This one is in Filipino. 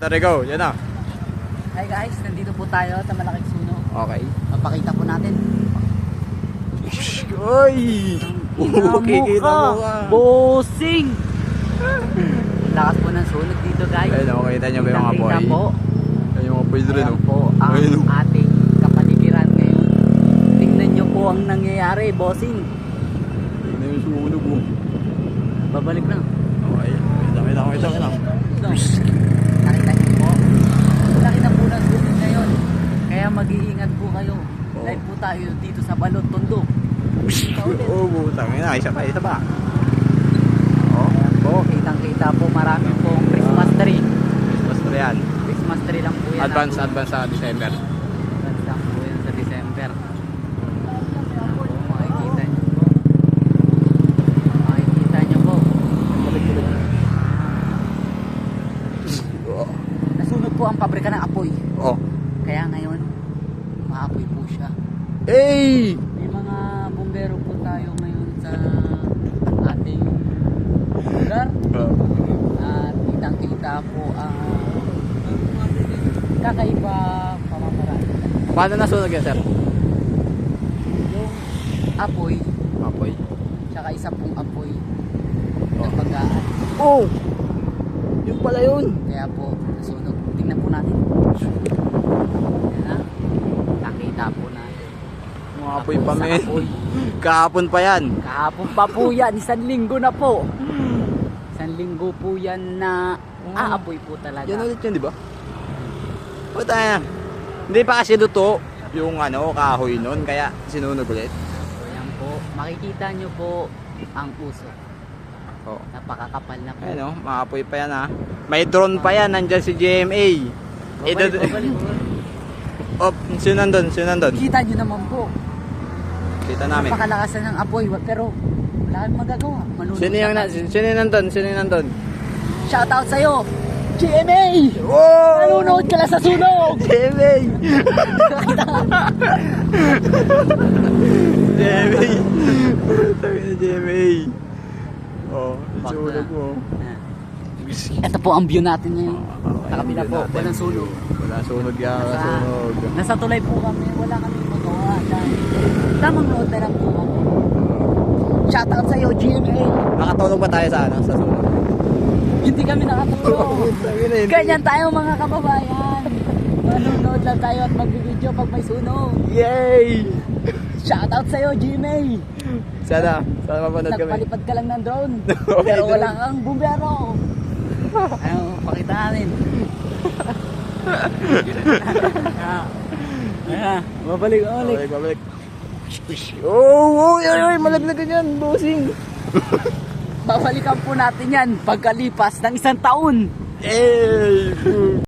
There you go, yan na. Hi guys, nandito po tayo sa Malaking Suno. Okay. Papakita po natin. Uy! Kita mo ka. Bossing! Lakas po ng sunog dito guys. Ayun o, kita nyo ba yung apoy? Kita po. Ayun yung apoy dito rin Ayan o. po ang Ayun, oh. ating kapaligiran ngayon. Tingnan nyo po ang nangyayari, bossing. Tingnan yung sunog mo. Babalik na. Okay. Wait lang. Nakita nyo po. Laki na po ng sunog ngayon. Kaya mag-iingat po kayo. Live po tayo dito sa Balot, Tondo. Oo, butang ina. Isa pa. Ayan po, kitang-kita po marami pong Christmas tree. Christmas tree yan. Christmas tree lang po yan. Advance sa December. Advance lang po yan sa December. Ayan po, makikita nyo po. Makikita nyo po. Nasunog po ang pabrika ng apoy. Oh. Kaya ngayon, maapoy po siya. Hey! May mga bumbero po tayo ngayon sa ating lugar. At kitang-kita po ang kakaiba pamamaraan. Paano nasunog yan, sir? Yung apoy, Apoy. tsaka isa pong apoy Oh. ng pag-aan. Oh! Yung pala yun. Kaya po, nasunog. Tingnan po natin. Yan na. Nakita po natin. Mga apoy Apoy pa, sa men. apoy. Kahapon pa yan. Kahapon pa po yan. 1 linggo na po. 1 linggo po yan na aapoy po talaga. Yan ulit yun, di ba? Puta na. Hindi pa kasi luto yung kahoy nun, kaya sinunog ulit. So yan po. Makikita nyo po ang puso. Oh. Napakakapal na po. Ayun maapoy pa yan ha. May drone pa yan, nandyan si GMA. Babalik. Oh, sino nandun? Kita nyo naman po. Kita namin. Napakalakasan ng apoy. Pero wala kang magagawa. Manunod Sino yung nandun? Shoutout sa'yo. GMA! Wow! Nanonood ka lang sa sunog! GMA! GMA! Tabi na GMA. Oh, sunog mo. Ito po ang view natin ngayon. Sa kabila po, natin. walang sunog. Wala sunog yan, wala sunog. Nasa tulay po kami, wala kami magawa. Dahil tamang nood na lang po kami. Shoutout sa'yo, GMA! Nakatulog ba tayo sa sunog? Hindi kami nakatulog. Ganyan tayo mga kababayan. Manonood lang tayo at magbibideo pag may sunog. Yay! Shoutout sa'yo, GMA! Sana mapanood kami. Nagpalipad ka lang ng drone. Okay, Pero drone. wala kang bumbero. Ayaw, pakita natin. Babalik. Babalik. Oh, malaglagan yan, bossing. Babalikan po natin yan pagkalipas ng 1 taon. Hey!